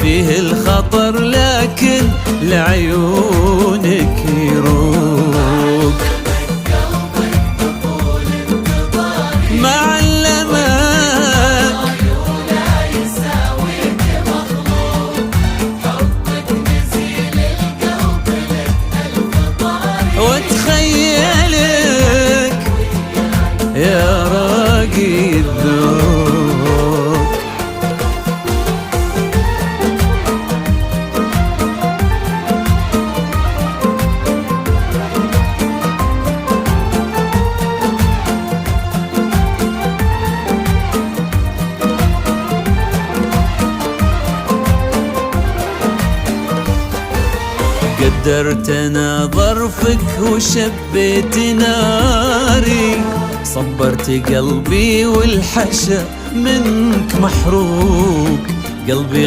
فيه الخطر لكن لعيونك يروق. ما علمك وتخيلك يا راقي الذوق. قدرت انا ظرفك وشبيت ناري، صبرت قلبي والحشا منك محروق. قلبي